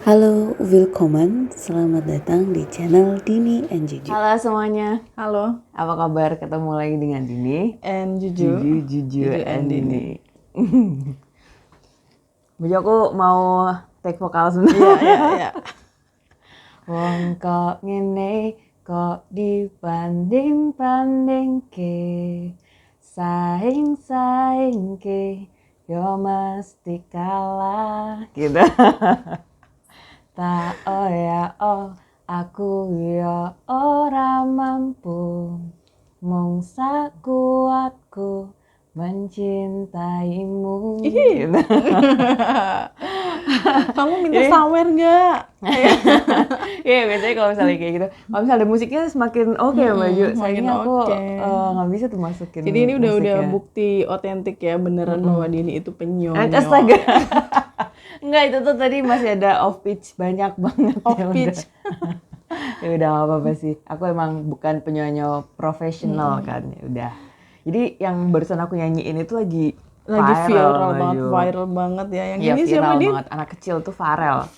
Halo, willkommen. Selamat datang di channel Dini and Juju. Halo semuanya, Halo, apa kabar? Ketemu lagi dengan Dini and Juju. Juju and Dini. Baju aku mau take vokal sebentar. Iya. Wong kok ngene kok dibanding ke, saing ke, yo mesti kalah gitu. Tak aku ya ora mampu, mung sakuatku mencintaimu. Gitu. Kamu minta sawer nggak? Iya, biasanya kalau misalnya kayak gitu, kalau misalnya ada musiknya semakin oke Baju. Sayangnya aku nggak bisa tuh masukin. Jadi ini udah musiknya. bukti otentik ya, beneran bahwa Dini itu penyonyo. Astaga. Enggak, itu tuh tadi masih ada off pitch banyak banget. Off pitch. Ya udah nggak apa-apa sih. Aku emang bukan penyanyi profesional kan, ya udah. Jadi yang barusan aku nyanyiin itu lagi viral banget ya. Yang ya, ini viral siapa nih? banget. Anak kecil tuh Farel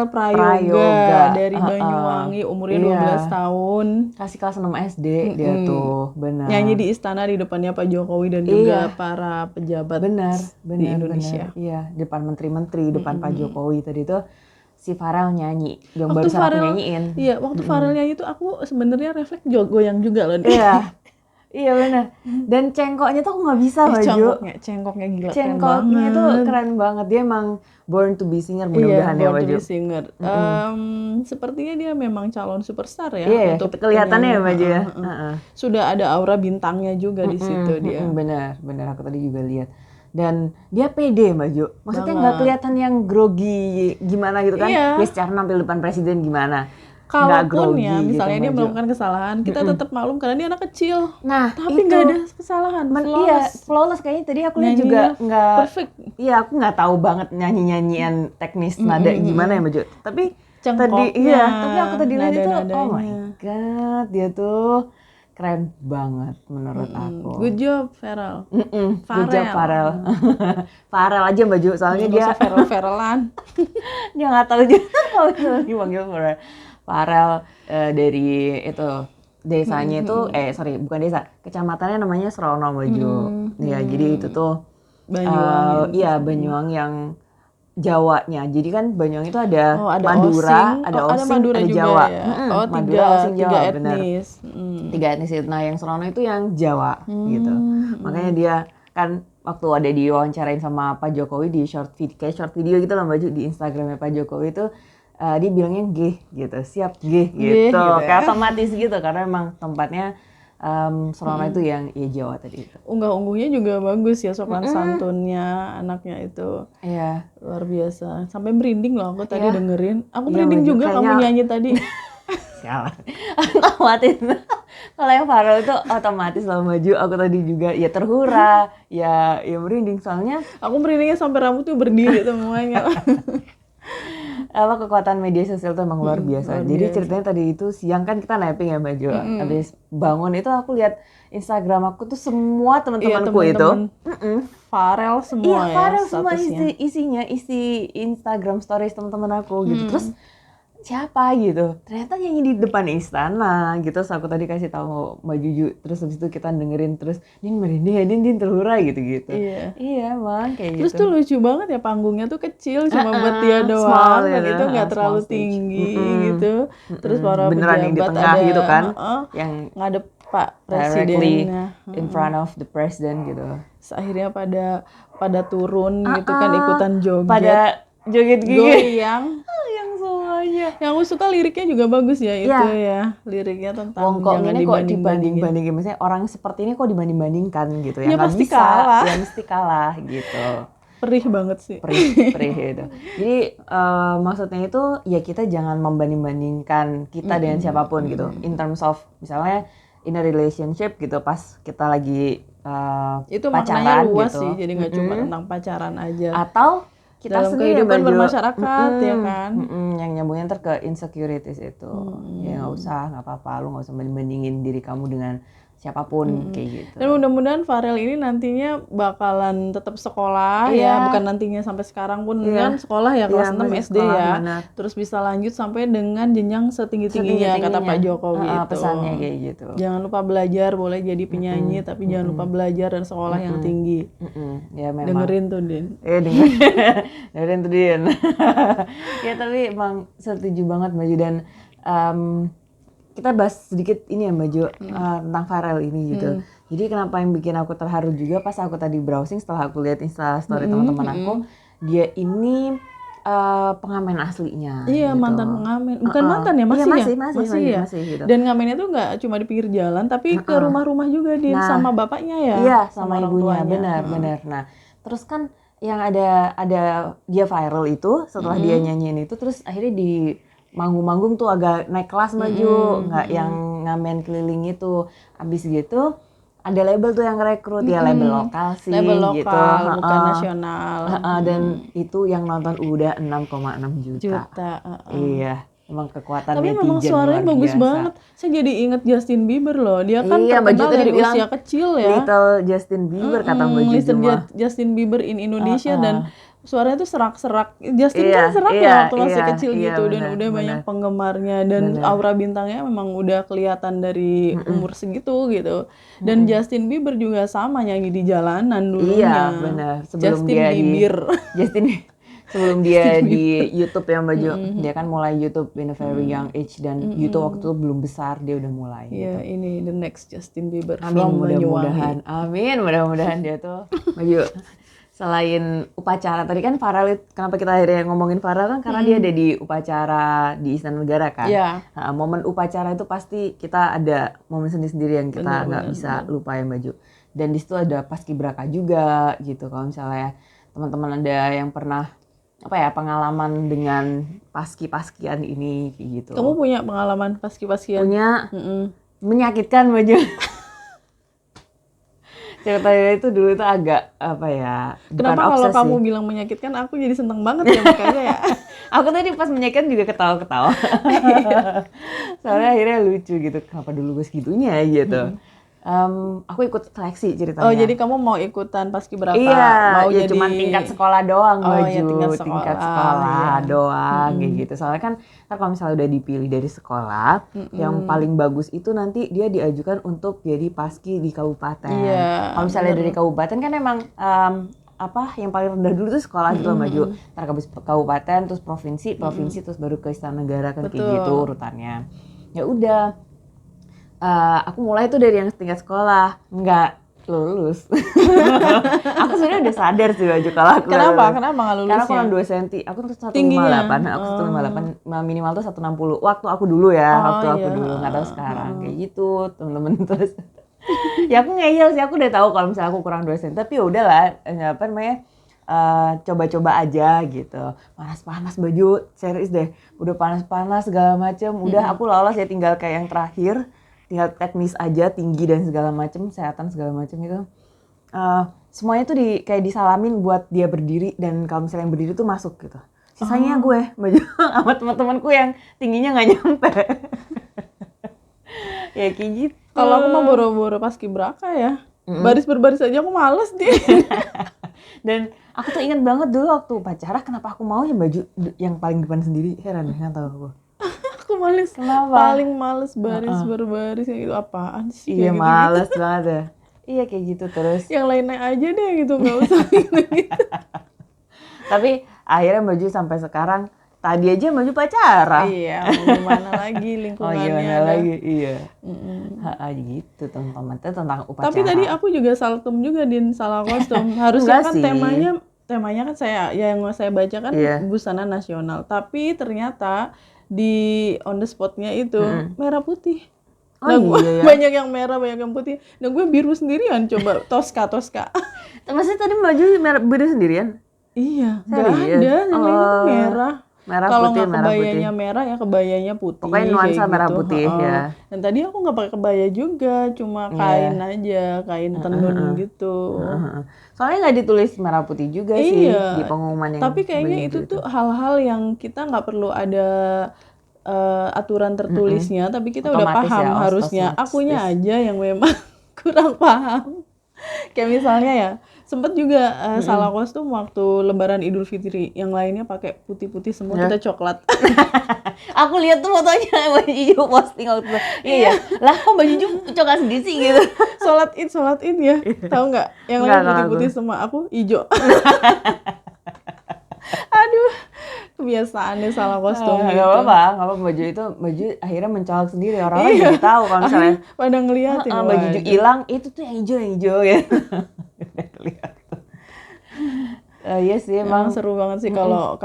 Prayoga dari Banyuwangi, umurnya 12 tahun. Kasih kelas 6 SD dia tuh, benar. Nyanyi di istana di depannya Pak Jokowi dan juga para pejabat di Indonesia. Iya, depan menteri-menteri, depan Pak Jokowi tadi tuh si Farel nyanyi. Yang Waktu barusan aku nyanyiin. Iya, waktu Farel nyanyi tuh aku sebenarnya refleks goyang juga loh. Iya benar. Dan cengkoknya tuh aku nggak bisa Baju. Cengkoknya gila. Cengkoknya tuh keren banget. Dia emang born to be singer mudah-mudahan ya Baju. Born to be singer. Sepertinya dia memang calon superstar ya. Iya, kelihatannya ya Baju ya. Sudah ada aura bintangnya juga di situ dia. Benar. Aku tadi juga lihat. Dan dia pede Baju. Maksudnya nggak kelihatan yang grogi gimana gitu kan? Iya. Dia secara nampil depan presiden gimana? Kalaupun ya, misalnya dia melakukan kesalahan, kita tetap maklum karena dia anak kecil. Nah, tapi nggak ada kesalahan. Flawless kayaknya tadi aku lihat juga nggak. Perfect. Iya, aku nggak tahu banget nyanyian teknis nada gimana ya Baju. Tapi cengkoknya, tapi aku tadi lihat itu, oh my god, dia tuh keren banget menurut aku. Good job, Farel. Good job, Farel. Farel aja Baju, soalnya dia Farelan. Dia nggak tahu juga kalau dipanggil Farel. Farel dari itu desanya itu bukan desa, kecamatannya namanya Serono Baju. Ya, jadi itu tuh Banyuwangi. Banyuwangi yang Jawanya. Jadi kan Banyuwangi itu ada Madura, ada Osing, ada juga Jawa. ya. Madura, Osing, Jawa, tiga benar. etnis. Tiga etnis itu. Nah, yang Serono itu yang Jawa gitu. Makanya dia kan waktu ada diwawancarain sama Pak Jokowi di short video gitu lah Baju di Instagramnya Pak Jokowi itu dia bilangnya gitu, siap gitu. Kayak otomatis gitu karena emang tempatnya Serono itu yang Jawa tadi itu. Unggah-ungguhnya juga bagus ya, sopan santunnya anaknya itu. Iya. Luar biasa. Sampai merinding loh aku tadi dengerin. Aku merinding juga kamu nyanyi tadi. Sialan. Otomatis. Kalau yang Farel itu otomatis lah Baju. Aku tadi juga ya terhura, ya merinding soalnya. Aku merindingnya sampai rambutnya berdiri semuanya. Kekuatan media sosial tuh emang luar biasa. Jadi ceritanya tadi itu siang kan kita napping ya Baju. Habis bangun itu aku lihat Instagram aku tuh semua teman-temanku itu Farel semua ya. Iya, Farel semua isi Instagram stories teman-teman aku gitu. Terus siapa gitu? Ternyata nyanyi di depan istana gitu. Terus aku tadi kasih tahu Mbak Juju. Terus habis itu kita dengerin terus Din merinding ya, Din terhura gitu-gitu. Iya, Bang, kayak terus gitu. Terus tuh lucu banget ya, panggungnya tuh kecil cuma buat dia doang dan itu nggak terlalu tinggi gitu. Terus para beneran pejabat yang di tengah ada gitu kan, yang ngadep Pak directly Presiden in front of the president gitu. Terus akhirnya pada turun gitu kan, ikutan joget. Pada joget goyang. Yang semuanya. Yang aku suka liriknya juga bagus ya, itu ya. Liriknya tentang jangan ini kok dibanding-bandingin. Misalnya orang seperti ini kok dibanding-bandingkan gitu ya. Ya Nggak pasti bisa, kalah. Ya mesti kalah gitu. Perih banget sih. Perih gitu. Jadi maksudnya itu ya kita jangan membanding-bandingkan kita dengan siapapun gitu. In terms of misalnya in a relationship gitu, pas kita lagi itu pacaran maknanya luas gitu. sih, jadi nggak cuma tentang pacaran aja. Atau kita dalam sendiri kehidupan bermasyarakat ya kan. Yang nyambungnya ke insecurities itu. Ya nggak apa-apa, lu nggak usah bandingin diri kamu dengan siapapun kayak gitu. Dan mudah-mudahan Farel ini nantinya bakalan tetap sekolah ya, bukan nantinya sampai sekarang pun kan sekolah ya kelas 6 SD sekolah, ya. benar. Terus bisa lanjut sampai dengan jenjang setinggi-tingginya kata Pak Jokowi itu. Pesannya kayak gitu. Jangan lupa belajar, boleh jadi penyanyi tapi jangan lupa belajar dan sekolah yang tinggi. Ya memang. Dengerin tuh Din. Dengerin tuh Din. Ya tapi emang setuju banget Mbak Ju, dan kita bahas sedikit ini ya Mbak Jo, tentang Farel ini gitu. Jadi kenapa yang bikin aku terharu juga pas aku tadi browsing setelah aku lihat Instastory teman-teman aku, dia ini pengamen aslinya. Iya, gitu. mantan pengamen. Bukan mantan ya, masih ya? Masih ya. Gitu. Dan ngamennya tuh nggak cuma di pinggir jalan, tapi ke rumah-rumah juga Din, sama bapaknya ya. Iya, sama orang ibunya, tuanya. benar. Nah, terus kan yang ada dia viral itu setelah dia nyanyiin itu, terus akhirnya di manggung-manggung tuh agak naik kelas maju, nggak yang ngamen keliling itu. Abis gitu ada label tuh yang rekrut, ya label lokal sih, Label lokal, gitu. bukan nasional. Dan itu yang nonton udah 6,6 juta. Iya, emang kekuatan Tapi netizen memang suaranya luar bagus biasa. banget. Saya jadi inget Justin Bieber loh. Dia kan Iya, Mbak terkenal Juta dari dibilang usia kecil ya. Little Justin Bieber kata Mbak Juta Listen mah. Justin Bieber in Indonesia dan suaranya tuh serak-serak. Justin kan serak ya waktu masih kecil gitu, dan udah banyak penggemarnya, dan aura bintangnya memang udah kelihatan dari umur segitu gitu. Dan Justin Bieber juga sama nyanyi di jalanan dulunya. Iya, benar. Sebelum Justin dia Bieber. sebelum dia di YouTube ya Mbak Jo, dia kan mulai YouTube in a very young age, dan YouTube waktu itu belum besar dia udah mulai. Iya, ini the next Justin Bieber. Amin, from Banyuwangi. mudah-mudahan dia tuh Mbak Jo. Selain upacara tadi kan Farel, kenapa kita akhirnya ngomongin Farel kan karena dia ada di upacara di Istana Negara kan. Iya. Nah, momen upacara itu pasti kita ada momen sendiri-sendiri yang kita nggak bisa lupa ya Mbak Ju. Dan di situ ada paskibraka juga gitu. Kalau misalnya teman-teman ada yang pernah pengalaman dengan paskian ini kayak gitu. Kamu punya pengalaman paskian? Punya. Menyakitkan Mbak Ju. Ceritanya itu dulu itu agak Kenapa kalau kamu bilang menyakitkan aku jadi seneng banget ya makanya ya. Aku tadi pas menyakitkan juga ketawa-ketawa. Soalnya akhirnya lucu gitu, kenapa dulu gue segitunya gitu. Aku ikut seleksi ceritanya. Oh, jadi kamu mau ikutan paskibraka? Iya, Mau ya jadi cuman tingkat sekolah doang Baju. ya, tingkat sekolah doang kayak gitu. Soalnya kan kalau misalnya udah dipilih dari sekolah, yang paling bagus itu nanti dia diajukan untuk jadi paski di kabupaten. Iya, Kalau misalnya dari kabupaten kan emang yang paling rendah dulu tuh sekolah gitu loh Maju. Ntar kabupaten, terus provinsi, terus baru ke Istana Negara kan kayak gitu urutannya. Ya udah. Aku mulai tuh dari yang tingkat sekolah, nggak lulus. Aku sebenarnya udah sadar sih Baju kalau aku Kenapa nggak lulus? Karena aku kurang 2 cm, aku tuh 158, aku 158, minimal tuh 160. Waktu aku dulu ya, aku dulu, nggak tahu sekarang kayak gitu temen-temen. Terus ya aku ngeyel sih, aku udah tahu kalau misalnya aku kurang 2 cm, tapi ya udahlah, coba-coba aja gitu. Panas-panas Baju, serius deh, udah panas-panas segala macem, udah aku lolos ya, tinggal kayak yang terakhir. Tinggal teknis aja, tinggi dan segala macam, kesehatan segala macam gitu. Semuanya tuh kayak disalamin buat dia berdiri, dan kalau misalnya yang berdiri tuh masuk gitu. Sisanya gue Baju sama teman-temanku yang tingginya nggak nyampe. Ya kayak gitu. Kalau aku mah boro-boro paskibraka ya. Baris berbaris aja aku males dia. Dan aku tuh ingat banget dulu waktu upacara, kenapa aku mau ya Baju yang paling depan sendiri, heran deh, nggak tahu aku. Aku males. Kenapa? Paling males baris berbaris kayak gitu, apaan sih? Iya, kayak males banget ya. Iya kayak gitu terus. Yang lainnya aja deh gitu, nggak usah gitu. Tapi akhirnya Baju sampai sekarang, tadi aja Baju pacaran. Iya, mau gimana lagi lingkungannya. Gimana lagi, iya. Gitu teman-teman, itu tentang upacara. Tapi tadi aku juga saltum juga Din, salah kostum. Harusnya kan temanya kan yang saya baca kan busana nasional. Tapi ternyata di on the spotnya itu merah putih. Nah, iya. banyak yang merah, banyak yang putih. Nah, gue biru sendirian, coba Tosca. Maksudnya tadi Baju biru sendirian? Iya, nggak ada. Yang lain itu merah. Kalau nggak kebayanya merah, ya kebayanya putih. Pokoknya nuansa merah gitu. putih ya. Dan tadi aku nggak pakai kebaya juga, cuma kain aja, kain tenun gitu. Soalnya nggak ditulis merah putih juga sih di pengumuman yang. Tapi kayaknya itu tuh hal-hal yang kita nggak perlu ada aturan tertulisnya, tapi kita udah otomatis paham ya, harusnya. Akunya aja yang memang kurang paham. Kayak misalnya ya, sempet juga salah kostum waktu Lebaran Idul Fitri. Yang lainnya pakai putih-putih semua, kita coklat. Aku lihat tuh fotonya baju Ijo posting waktu itu. Iya ya. Lah kok baju Ijo coklat sendiri sih gitu. Sholat id ya. Tahu nggak? Yang lain Nggak, putih-putih semua, aku hijau. Aduh, kebiasaannya salah kostum Nggak gitu. apa-apa baju akhirnya mencolok sendiri, orang-orang jadi tahu kalau misalnya Pada ngeliatin, baju Ijo hilang, itu tuh yang hijau ya. Lihat. Iya sih Emang emang. seru banget sih kalau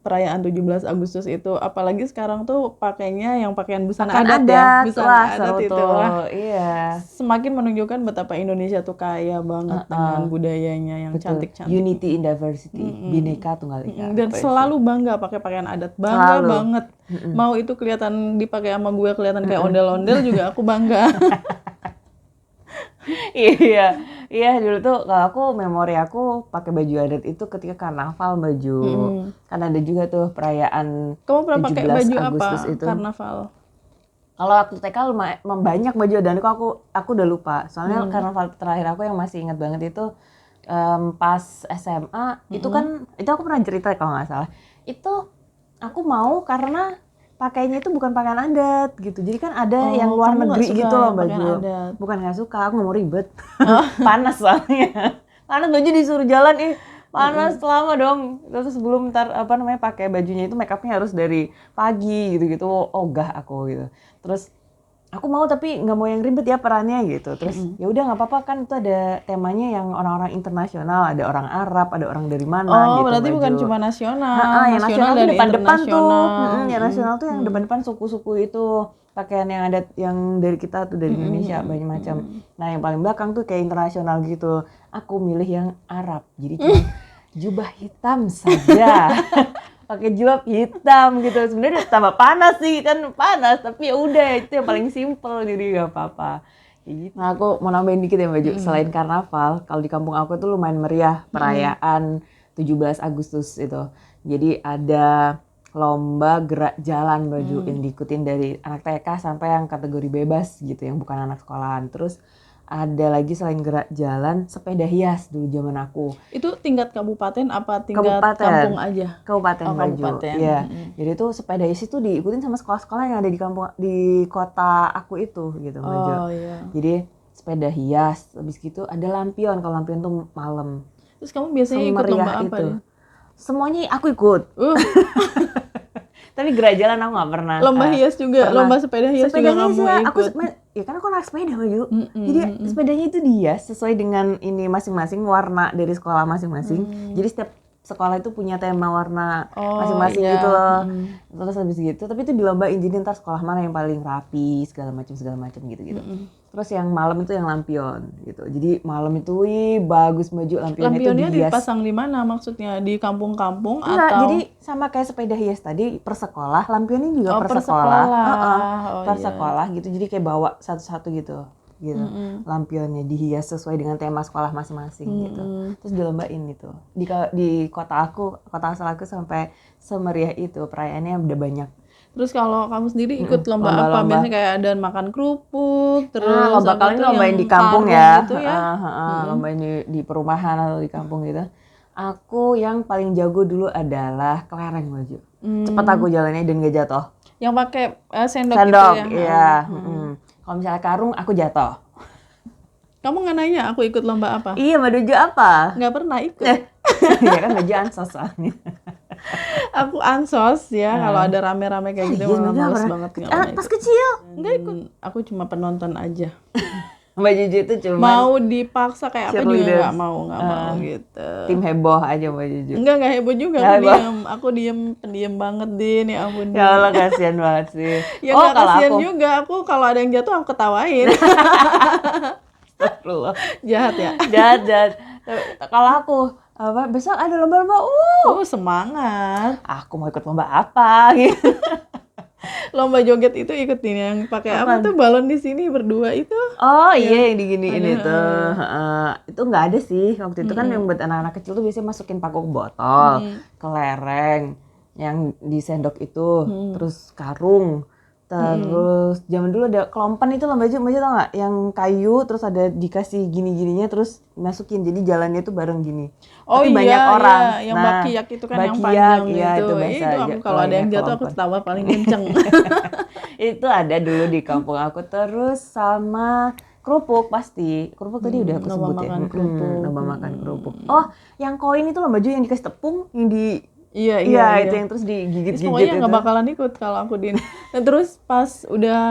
perayaan 17 Agustus itu, apalagi sekarang tuh pakainya yang pakaian busana Pakaian adat ya, adat. busana Wah, adat seru itu. tuh. Wah, Iya. semakin menunjukkan betapa Indonesia tuh kaya banget dengan budayanya yang Betul. cantik-cantik. Unity in diversity, Bhinneka Tunggal Ika. Dan Apa sih? selalu bangga pakai pakaian adat, bangga Selalu. banget. Mau itu kelihatan dipakai sama gue kelihatan kayak ondel-ondel juga aku bangga. Iya, iya dulu tuh kalau aku memori aku pakai baju adat itu ketika karnaval baju. Kan ada juga tuh perayaan Kamu pernah pakai 17 baju apa Agustus itu. karnaval? Kalau waktu TK lumayan banyak baju dan aku udah lupa. Soalnya karnaval terakhir aku yang masih ingat banget itu pas SMA itu kan itu aku pernah cerita kalau nggak salah. Itu aku mau karena pakainya itu bukan pakaian adat gitu. Jadi kan ada yang luar kamu nggak negeri suka gitu loh yang pakaian baju. adat? Bukan nggak suka, aku nggak mau ribet. Panas soalnya. Panas baju disuruh jalan panas lama dong. Terus sebelum pakai bajunya itu make upnya harus dari pagi gitu-gitu. Ogah aku gitu. Terus aku mau tapi nggak mau yang ribet ya perannya gitu. Terus ya udah nggak apa-apa, kan itu ada temanya yang orang-orang internasional, ada orang Arab, ada orang dari mana gitu. Berarti baju. bukan cuma nasional, Yang nasional tuh dan depan-depan tuh. internasional. Yang nasional tuh yang depan-depan suku-suku itu. Pakaian yang ada yang dari kita tuh dari Indonesia banyak macam. Nah, yang paling belakang tuh kayak internasional gitu. Aku milih yang Arab. Jadi cuma jubah hitam saja. Pakai jilbab hitam gitu. Sebenarnya udah tambah panas sih, kan panas, tapi ya udah itu yang paling simple, jadi nggak apa-apa. Kayak gitu. Nah, aku mau nambahin dikit ya baju. Selain karnaval, kalau di kampung aku tuh lumayan meriah perayaan 17 Agustus itu. Jadi ada lomba gerak jalan baju yang diikutin dari anak TK sampai yang kategori bebas gitu, yang bukan anak sekolahan. Terus ada lagi selain gerak jalan, sepeda hias dulu zaman aku. Itu tingkat kabupaten apa tingkat Kabupaten. kampung aja? Kabupaten baju. Kabupaten. Iya. Jadi itu sepeda hias itu diikutin sama sekolah-sekolah yang ada di kota aku itu gitu baju. Iya. Jadi sepeda hias, habis gitu ada lampion. Kalau lampion tuh malam. Terus kamu biasanya ikut Semeriah lomba apa itu. deh? Semuanya aku ikut. Tapi gerak jalan aku nggak pernah. Lomba hias juga, pernah. lomba sepeda hias Sepeda juga hias kamu ya, ikut. ya kan aku anak sepeda baju. Jadi sepedanya itu dihias sesuai dengan ini masing-masing warna dari sekolah masing-masing. Jadi setiap sekolah itu punya tema warna masing-masing iya. gitu loh. Terus habis gitu, tapi itu dilombain, jadi ntar sekolah mana yang paling rapi segala macam gitu-gitu. Terus yang malam itu yang lampion gitu. Jadi malam itu bagus baju lampionnya Lampionnya itu dihias. dipasang di mana maksudnya? Di kampung-kampung Enggak, atau? jadi sama kayak sepeda hias tadi per sekolah, lampionnya juga per per sekolah. sekolah. Per sekolah gitu. Jadi kayak bawa satu-satu gitu. Lampionnya dihias sesuai dengan tema sekolah masing-masing gitu. Terus dilombain gitu. Di kota asal aku sampai semeriah itu, perayaannya udah banyak. Terus kalau kamu sendiri ikut lomba apa? lomba-lomba. Biasanya kayak ada makan kerupuk, terus lomba apa kali ini tuh lombain yang di kampung karung ya. gitu ya? Lombain di perumahan atau di kampung gitu. Aku yang paling jago dulu adalah kelereng baju. Cepet aku jalannya dan gak jatuh. Yang pakai sendok, Sendok, gitu ya? iya. Kalau misalnya karung, aku jatuh. Kamu nggak nanya aku ikut lomba apa? Iya, Madojo apa? Nggak pernah ikut. Iya kan Madojo ansos soalnya. Aku ansos ya, kalau ada rame-rame kayak gitu Iya, malah Madojo males pernah. banget nggak mau Pas ikut. kecil. Nggak ikut. Aku cuma penonton aja. Madojo itu cuma Mau dipaksa kayak apa juga cheerleaders. nggak mau gitu. tim heboh aja Madojo. Nggak heboh juga, Nggak aku heboh. diem. Aku pendiam banget, Din, ya ampun. Ya Allah, kasihan banget sih. Ya nggak kalau kasihan aku, juga, aku kalau ada yang jatuh aku ketawain. astagfirullah. Jahat ya? Jahat. Kalau aku besok ada lomba-lomba, Semangat. aku mau ikut lomba apa gitu. Lomba joget itu ikutin yang pakai apa tuh balon di sini berdua itu. Oh iya, yang diginiin itu. Itu nggak ada sih waktu itu kan, yang buat anak-anak kecil tuh biasanya masukin paku ke botol, kelereng, yang di sendok itu, terus karung, Terus zaman dulu ada kelompen itu loh baju tau nggak? Yang kayu terus ada dikasih gini-gininya terus masukin jadi jalannya tuh bareng gini. Oh Tapi iya, banyak orang. iya, yang Nah, bakiak itu kan yang bakiak, panjang iya, itu. itu bahasa Itu aku kalau ada yang jatuh aku kelompen. ketawa paling kenceng. Itu ada dulu di kampung aku. Terus sama kerupuk pasti. Kerupuk tadi udah aku lomba sebut ya. makan kerupuk. Lomba makan kerupuk. Oh, yang koin itu loh baju yang dikasih tepung yang di Iya, itu yang terus digigit-gigit pokoknya itu. nggak bakalan ikut kalau aku di. Nah, terus pas udah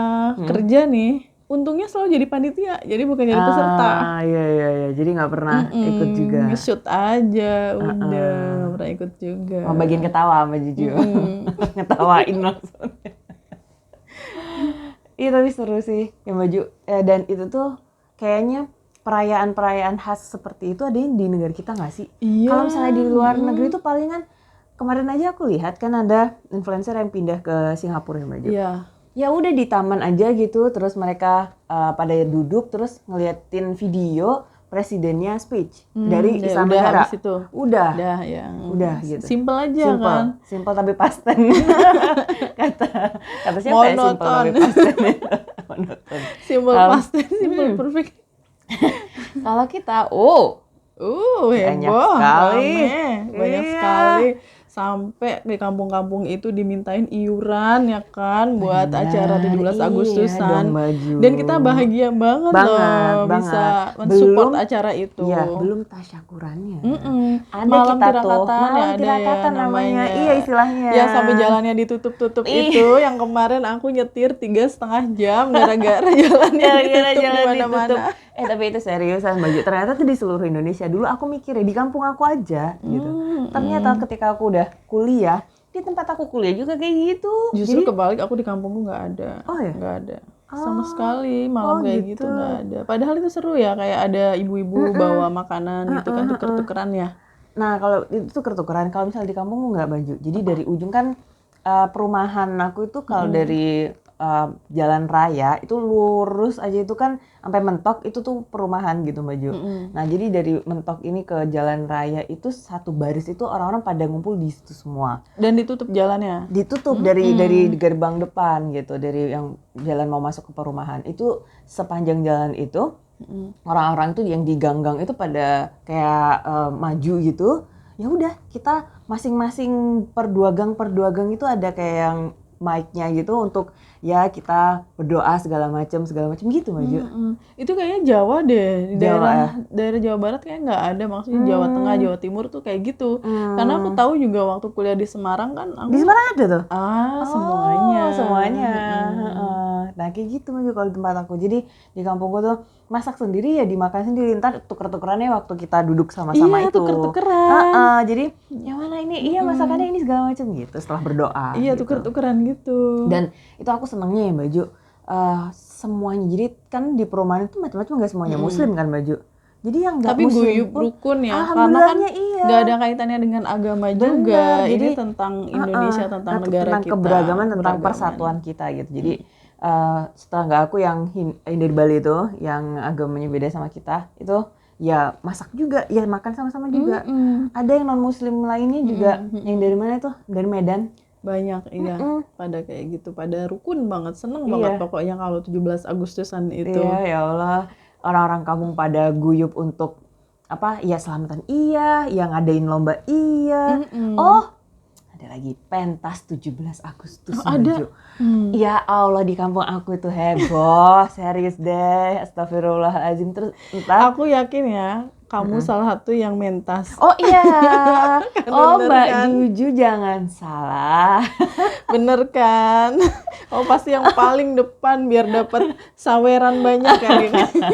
kerja nih, untungnya selalu jadi panitia, jadi bukan jadi peserta. Iya. Jadi nggak pernah ikut juga. Nge-shoot aja, udah nggak pernah ikut juga. Oh, bagian ketawa sama Juju. Ngetawain langsung. Iya tapi seru sih yang baju. Dan itu tuh kayaknya perayaan-perayaan khas seperti itu ada yang di negara kita nggak sih? Iya. Kalau misalnya di luar negeri tuh palingan kemarin aja aku lihat kan ada influencer yang pindah ke Singapura yang baju. Iya. Ya udah di taman aja gitu, terus mereka pada duduk terus ngeliatin video presidennya speech dari Istana udah Negara. habis itu. Udah Ya. Udah gitu. Simple aja kan. Simple tapi pasten. kata siapa ya simple tapi pasten itu. Monoton. Simple pasten, simple perfect. Kalau kita, banyak heboh, sekali. rame, banyak Iya. sekali. Sampai di kampung-kampung itu dimintain iuran ya kan buat acara 17 Agustusan. dong, Baju. Dan kita bahagia banget loh bisa mensupport acara itu. Iya, belum tasyakurannya. Ada Malam kita tirakatan tuh, malam ya ada tirakatan ya namanya. Iya istilahnya. Ya sampai jalannya ditutup-tutup itu yang kemarin aku nyetir 3,5 jam gara-gara jalannya ditutup di mana-mana. Tapi itu seriusan Baju. Ternyata tuh di seluruh Indonesia. Dulu aku mikir ya di kampung aku aja gitu. Ternyata ketika aku udah kuliah, di tempat aku kuliah juga kayak gitu. Justru kebalik, aku di kampungku nggak ada. Oh ya? Nggak ada. Sama sekali malam kayak gitu nggak ada. Padahal itu seru ya, kayak ada ibu-ibu bawa makanan gitu kan tuker-tukeran ya. Nah kalau itu tuker-tukeran, kalau misalnya di kampung nggak Baju. Jadi dari ujung kan perumahan aku itu kalau dari jalan raya itu lurus aja itu kan sampai mentok itu tuh perumahan gitu Baju. Nah jadi dari mentok ini ke jalan raya itu satu baris itu orang-orang pada ngumpul di situ semua. Dan ditutup jalannya. Ditutup dari gerbang depan gitu, dari yang jalan mau masuk ke perumahan itu sepanjang jalan itu orang-orang tuh yang di gang-gang itu pada kayak maju gitu. Ya udah kita masing-masing per dua gang itu ada kayak yang mic-nya gitu untuk ya kita berdoa segala macam gitu Maju. Itu kayaknya Jawa deh, di daerah Jawa Barat kayak nggak ada, maksudnya Jawa Tengah, Jawa Timur tuh kayak gitu. Karena aku tahu juga waktu kuliah di Semarang kan Di Semarang ada tuh? Semuanya. Nah kayak gitu Maju kalau di tempat aku. Jadi di kampungku tuh masak sendiri ya dimakan sendiri, ntar tuker-tukerannya waktu kita duduk sama-sama itu. Iya tuker-tukeran. Jadi yang mana ini? Iya masakannya ini segala macam gitu setelah berdoa. Iya gitu. tuker-tukeran gitu. Dan itu aku senengnya ya Baju. Semuanya jadi kan di perumahan itu macam-macam nggak semuanya Muslim kan Baju. Jadi yang nggak Muslim guyup rukun ya, karena kan iya. nggak ada kaitannya dengan agama juga. Jadi tentang Indonesia, tentang negara tentang kita, keberagaman, tentang persatuan kita gitu. Jadi setelah nggak aku yang dari Bali itu, yang agamanya beda sama kita, itu ya masak juga, ya makan sama-sama juga. Ada yang non Muslim lainnya juga, yang dari mana tuh? Dari Medan. Banyak, iya. Pada kayak gitu, pada rukun banget, seneng banget pokoknya kalau 17 Agustusan itu. Iya, ya Allah. Orang-orang kampung pada guyup untuk apa? Ya selamatan iya, yang ngadain lomba iya. Oh, ada lagi pentas 17 Agustus. Ada. Ya Allah di kampung aku itu heboh, serius deh. Astagfirullahaladzim. Terus entah. Aku yakin ya, kamu salah satu yang mentas. Oh iya. Oh Mbak kan? Juju jangan salah. Bener kan? Oh pasti yang paling depan biar dapat saweran banyak kan gitu.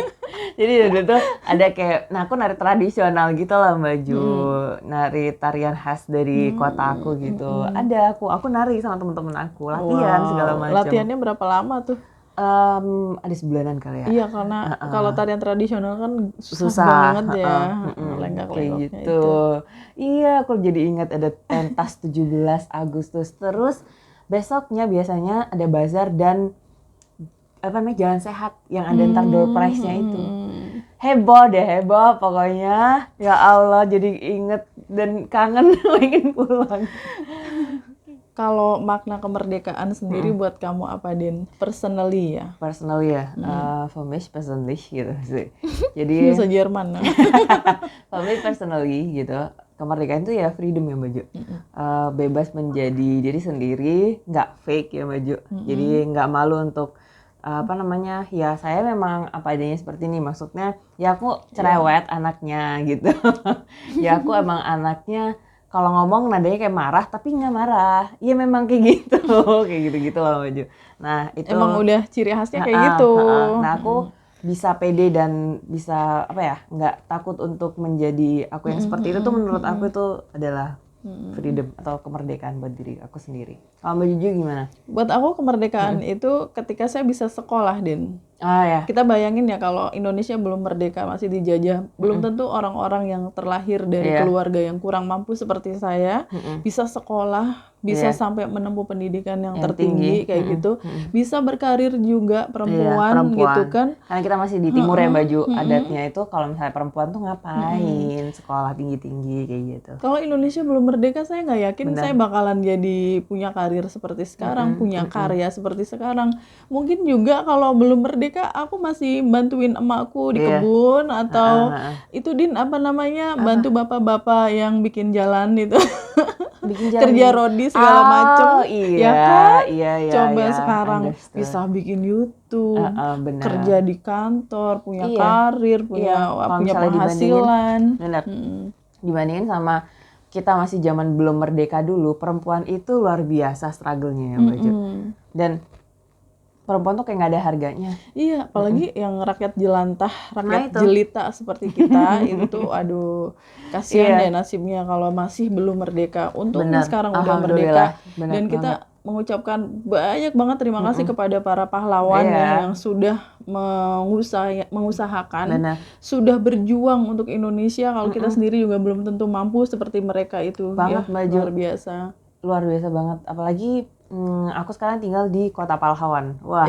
Jadi dulu tuh ada kayak, nah aku nari tradisional gitu lah Mbak Ju, nari tarian khas dari kota aku gitu. Ada aku nari sama temen-temen aku, latihan segala macam. Latihannya berapa lama tuh? Ada sebulanan kali ya. Iya karena kalau tarian tradisional kan susah banget ya, lenggak-lenggoknya gitu. itu. Iya, aku jadi ingat ada pentas 17 Agustus. Terus besoknya biasanya ada bazar dan apa namanya jalan sehat yang ada ntar door prize-nya itu. Heboh pokoknya. Ya Allah, jadi inget dan kangen pengen pulang. Kalau makna kemerdekaan sendiri buat kamu apa, Din? Personally ya? Personally ya, for me personally gitu sih. Jadi Bahasa Jerman. for me personally gitu, kemerdekaan itu ya freedom ya Mbak Jo. Bebas menjadi diri sendiri, nggak fake ya Mbak Jo. Jadi nggak malu untuk ya saya memang apa adanya seperti ini. Maksudnya ya aku cerewet anaknya gitu. Ya aku emang anaknya kalau ngomong nadanya kayak marah tapi nggak marah. Ya memang kayak gitu. Kayak gitu-gitu loh Mbak Jo. Nah itu Emang udah ciri khasnya kayak gitu. Nah aku bisa pede dan bisa nggak takut untuk menjadi aku yang seperti itu tuh menurut aku itu adalah freedom atau kemerdekaan buat diri aku sendiri. Kalau Mbak Juju gimana? Buat aku kemerdekaan itu ketika saya bisa sekolah, Din. Ya. Kita bayangin ya kalau Indonesia belum merdeka, masih dijajah, belum tentu orang-orang yang terlahir dari keluarga yang kurang mampu seperti saya bisa sekolah, bisa sampai menempuh pendidikan yang tertinggi kayak gitu, bisa berkarir juga perempuan gitu kan. Karena kita masih di timur ya Mbak Ju, adatnya itu kalau misalnya perempuan tuh ngapain sekolah tinggi-tinggi kayak gitu. Kalau Indonesia belum merdeka, saya nggak yakin saya bakalan jadi punya karir seperti sekarang, punya karya seperti sekarang. Mungkin juga kalau belum merdeka, aku masih bantuin emakku di kebun atau itu Din apa namanya bantu bapak-bapak yang bikin jalan itu. Kerja rodi segala macem, ya kan? Coba sekarang bisa bikin YouTube, kerja di kantor, punya karir, punya penghasilan. Dibandingin sama kita masih zaman belum merdeka dulu, perempuan itu luar biasa struggle-nya ya Mbak Jo. Dan perempuan tuh kayak nggak ada harganya. Iya, apalagi yang rakyat jelantah, rakyat jelita seperti kita itu tuh, aduh, kasihan deh nasibnya kalau masih belum merdeka. Untungnya sekarang udah merdeka dan kita mengucapkan banyak banget terima kasih kepada para pahlawan yang sudah mengusahakan, sudah berjuang untuk Indonesia. Kalau kita sendiri juga belum tentu mampu seperti mereka itu. Banget, ya, luar biasa. Luar biasa banget, apalagi aku sekarang tinggal di Kota Pahlawan. Wah,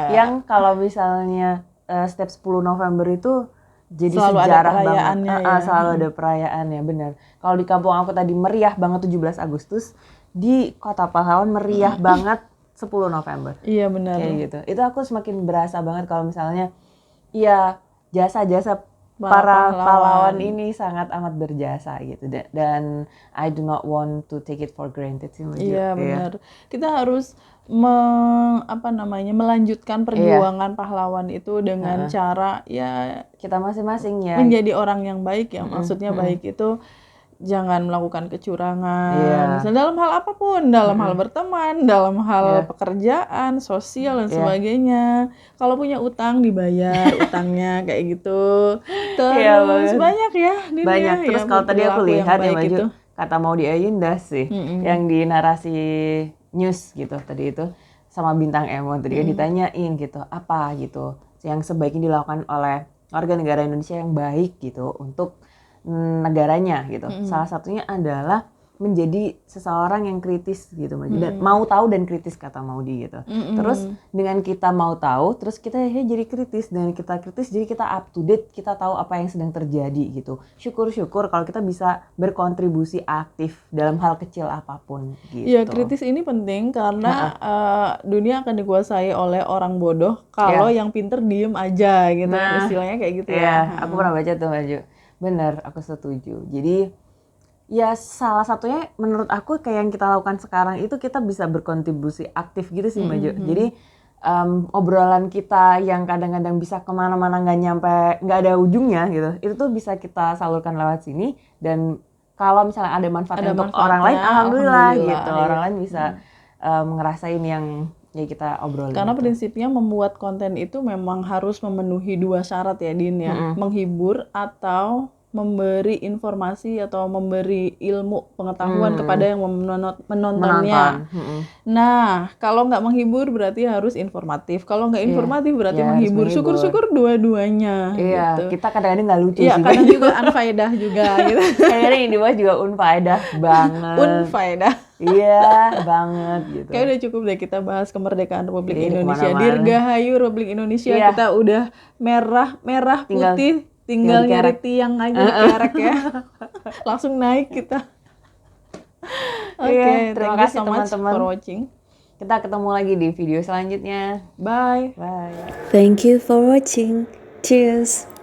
yang kalau misalnya setiap 10 November itu jadi selalu sejarah ada banget. Selalu ada perayaannya, benar. Kalau di kampung aku tadi meriah banget 17 Agustus, di Kota Pahlawan meriah banget 10 November. Iya benar. Kayak gitu. Itu aku semakin berasa banget kalau misalnya jasa-jasa para pahlawan ini sangat amat berjasa gitu, dan I do not want to take it for granted sih. Iya benar. Kita harus melanjutkan perjuangan pahlawan itu dengan cara kita masing-masing ya menjadi orang yang baik ya. Maksudnya baik itu jangan melakukan kecurangan. Misalnya dalam hal apapun, dalam hal berteman, dalam hal pekerjaan, sosial dan sebagainya. Kalau punya utang dibayar utangnya kayak gitu. Terus banyak ya. Banyak. Terus kalau tadi aku lihat ya Maju, kata Maudy Ayunda sih, yang di narasi news gitu tadi itu sama Bintang Emon tadi kan ditanyain gitu, apa gitu yang sebaiknya dilakukan oleh warga negara Indonesia yang baik gitu untuk negaranya gitu. Salah satunya adalah menjadi seseorang yang kritis gitu Mbak. Dan mau tahu dan kritis kata Maudy gitu. Terus dengan kita mau tahu, terus kita jadi kritis. Dengan kita kritis jadi kita up to date, kita tahu apa yang sedang terjadi gitu. Syukur-syukur kalau kita bisa berkontribusi aktif dalam hal kecil apapun gitu. Iya, kritis ini penting karena dunia akan dikuasai oleh orang bodoh kalau yang pinter diem aja gitu. Istilahnya kayak gitu ya. Aku pernah baca tuh Mbak. Bener, aku setuju. Jadi ya salah satunya menurut aku kayak yang kita lakukan sekarang itu kita bisa berkontribusi aktif gitu sih Mbak Jo. Jadi obrolan kita yang kadang-kadang bisa kemana-mana nggak ada ujungnya gitu, itu tuh bisa kita salurkan lewat sini. Dan kalau misalnya ada manfaatnya untuk orang lain, alhamdulillah gitu. Orang lain bisa ngerasain yang kita obrolin. Karena prinsipnya membuat konten itu memang harus memenuhi 2 syarat ya Din ya. Menghibur atau memberi informasi atau memberi ilmu pengetahuan kepada yang menontonnya. Nah, kalau nggak menghibur berarti harus informatif. Kalau nggak informatif berarti menghibur. Syukur-syukur dua-duanya. Iya, gitu. Kita kadang-kadang nggak lucu sih. Iya, kadang juga unfaedah juga gitu. Kadang-kadang yang dibahas juga unfaedah banget. Unfaedah. Iya, banget gitu. Kayak udah cukup deh kita bahas kemerdekaan Republik Indonesia. Dirgahayu Republik Indonesia. Kita udah merah putih. Tinggal nyari tiang aja dikerek ya. Langsung naik kita. Oke, Iya, terima thank you kasih so much teman-teman. for watching. Kita ketemu lagi di video selanjutnya. Bye. Bye. Thank you for watching. Cheers.